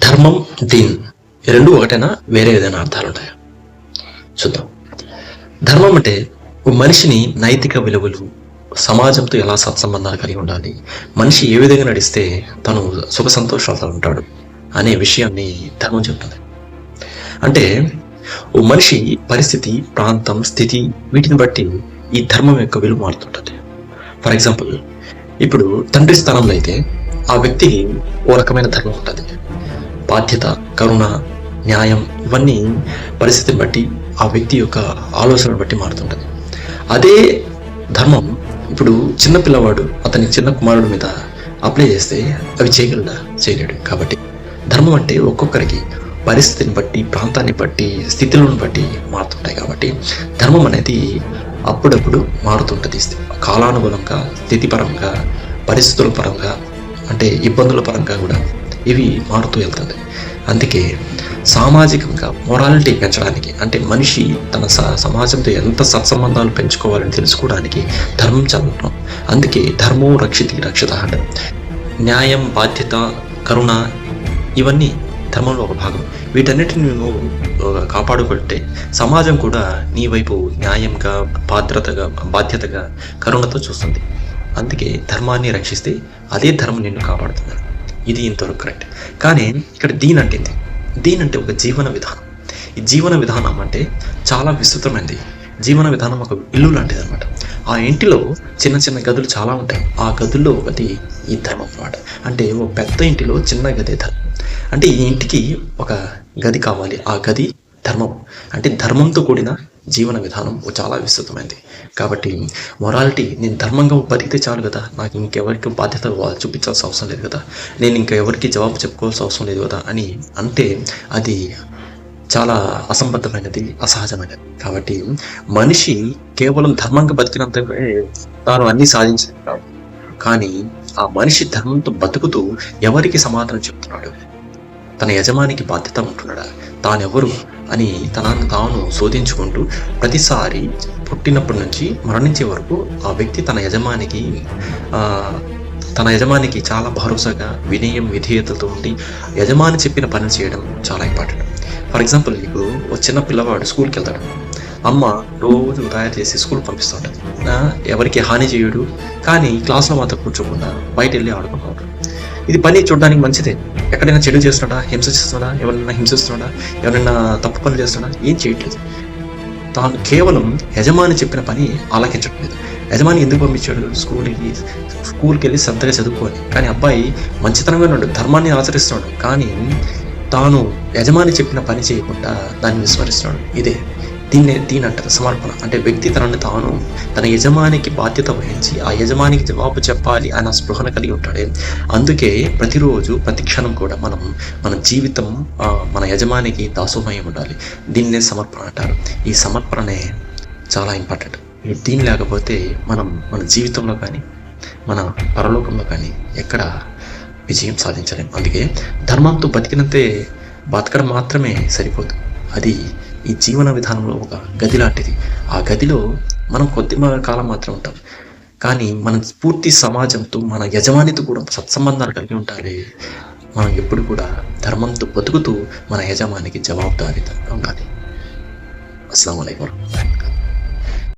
ధర్మం, దీన్ ఈ రెండు ఒకటేనా? వేరే ఏదైనా అర్థాలు ఉంటాయా? చూద్దాం. ధర్మం అంటే ఒక మనిషిని నైతిక విలువలు, సమాజంతో ఎలా సత్సంబంధాలు కలిగి ఉండాలి, మనిషి ఏ విధంగా నడిస్తే తను సుఖ సంతోషాలతో ఉంటాడు అనే విషయాన్ని ధర్మం చెప్తుంది. అంటే ఓ మనిషి పరిస్థితి, ప్రాంతం, స్థితి వీటిని బట్టి ఈ ధర్మం యొక్క విలువ మారుతుంటుంది. ఫర్ ఎగ్జాంపుల్, ఇప్పుడు తండ్రి స్థానంలో అయితే ఆ వ్యక్తికి ఓ రకమైన ధర్మం ఉంటుంది. బాధ్యత, కరుణ, న్యాయం ఇవన్నీ పరిస్థితిని బట్టి ఆ వ్యక్తి యొక్క ఆలోచనను బట్టి మారుతుంటుంది. అదే ధర్మం ఇప్పుడు చిన్న పిల్లవాడు అతని చిన్న కుమారుడి మీద అప్లై చేస్తే అవి చేయగలడా? చేయలేడు. కాబట్టి ధర్మం అంటే ఒక్కొక్కరికి పరిస్థితిని బట్టి, ప్రాంతాన్ని బట్టి, స్థితులను బట్టి మారుతుంటాయి. కాబట్టి ధర్మం అనేది అప్పుడప్పుడు మారుతుంటుంది. కాలానుగుణంగా, స్థితిపరంగా, పరిస్థితుల పరంగా, అంటే ఇబ్బందుల పరంగా కూడా ఇవి మారుతూ వెళ్తుంది. అందుకే సామాజికంగా మొరాలిటీ పెంచడానికి, అంటే మనిషి తన సమాజంతో ఎంత సత్సంబంధాలు పెంచుకోవాలని తెలుసుకోవడానికి ధర్మం చదవటం. అందుకే ధర్మం రక్షితి రక్షిత అంటారు. న్యాయం, బాధ్యత, కరుణ ఇవన్నీ ధర్మంలో ఒక భాగం. వీటన్నిటిని నువ్వు కాపాడుకుంటే సమాజం కూడా నీ వైపు న్యాయంగా, బాధ్యతగా, కరుణతో చూస్తుంది. అందుకే ధర్మాన్ని రక్షిస్తే అదే ధర్మం నిన్ను కాపాడుతుంది. ఇది ఇంతవరకు కరెక్ట్. కానీ ఇక్కడ దీన్ అంటే ఒక జీవన విధానం. ఈ జీవన విధానం అంటే చాలా విస్తృతమైనది. జీవన విధానం ఒక ఇల్లు లాంటిది అనమాట. ఆ ఇంటిలో చిన్న చిన్న గదులు చాలా ఉంటాయి. ఆ గదుల్లో ఒకటి ఈ ధర్మం అన్నమాట. అంటే ఒక పెద్ద ఇంటిలో చిన్న గదే ధర్మం. అంటే ఈ ఇంటికి ఒక గది కావాలి. ఆ గది ధర్మం. అంటే ధర్మంతో కూడిన జీవన విధానం చాలా విస్తృతమైనది. కాబట్టి మొరాలిటీ, నేను ధర్మంగా బతికితే చాలు కదా, నాకు ఇంకెవరికి బాధ్యత చూపించాల్సిన అవసరం లేదు కదా, నేను ఇంకెవరికి జవాబు చెప్పుకోవాల్సిన అవసరం లేదు కదా అని అంటే అది చాలా అసంబద్ధమైనది, అసహజమైనది. కాబట్టి మనిషి కేవలం ధర్మంగా బతికినంత తాను అన్నీ సాధించాడు. కానీ ఆ మనిషి ధర్మంతో బతుకుతూ ఎవరికి సమాధానం చెప్తున్నాడు? తన యజమానికి బాధ్యత ఉంటున్నాడా? తానెవరు అని తనను తాను శోధించుకుంటూ ప్రతిసారి పుట్టినప్పటి నుంచి మరణించే వరకు ఆ వ్యక్తి తన యజమానికి చాలా భరోసాగా, వినయం, విధేయతతో ఉండి యజమాని చెప్పిన పని చేయడం చాలా ఇంపార్టెంట్. ఫర్ ఎగ్జాంపుల్, ఇప్పుడు ఒక చిన్న పిల్లవాడు స్కూల్కి వెళ్తాడు. అమ్మ రోజు తయారు చేసి స్కూల్ పంపిస్తూ ఉంటుంది. ఎవరికి హాని చేయడు. కానీ క్లాస్లో మాత్రం కూర్చోకుండా బయట వెళ్ళి ఆడుకుంటూ ఉంటాడు. ఇది పని చూడడానికి మంచిదే. ఎక్కడైనా చెడు చేస్తున్నాడా, హింస చేస్తున్నాడా, ఎవరైనా హింసిస్తున్నాడా, ఎవరైనా తప్పు పనులు చేస్తున్నాడా? ఏం చేయట్లేదు. తాను కేవలం యజమాని చెప్పిన పని ఆలకించట్లేదు. యజమాని ఎందుకు పంపించాడు? స్కూల్కి వెళ్ళి శ్రద్ధగా చదువుకోవాలి. కానీ అబ్బాయి మంచితనంగా ఉన్నాడు, ధర్మాన్ని ఆచరిస్తున్నాడు. కానీ తాను యజమాని చెప్పిన పని చేయకుండా దాన్ని విస్మరిస్తున్నాడు. దీన్ని అంటారు సమర్పణ. అంటే వ్యక్తి తనని తాను తన యజమానికి బాధ్యత వహించి ఆ యజమానికి జవాబు చెప్పాలి అన్న స్పృహను కలిగి ఉంటాడు. అందుకే ప్రతిరోజు, ప్రతి క్షణం కూడా మన జీవితం మన యజమానికి దాసోహమై ఉండాలి. దీన్నే సమర్పణ అంటారు. ఈ సమర్పణనే చాలా ఇంపార్టెంట్. దీని లేకపోతే మన జీవితంలో కానీ, మన పరలోకంలో కానీ ఎక్కడ విజయం సాధించలేం. అందుకే ధర్మంతో బతకడం మాత్రమే సరిపోదు. అది ఈ జీవన విధానంలో ఒక గది లాంటిది. ఆ గదిలో మనం కొద్ది కాలం మాత్రం ఉంటాం. కానీ మనం పూర్తి సమాజంతో, మన యజమానితో కూడా సత్సంబంధాలు కలిగి ఉండాలి. మనం ఎప్పుడు కూడా ధర్మంతో బతుకుతూ మన యజమానికి జవాబుదారీగా ఉండాలి. అస్సలాము అలైకుం.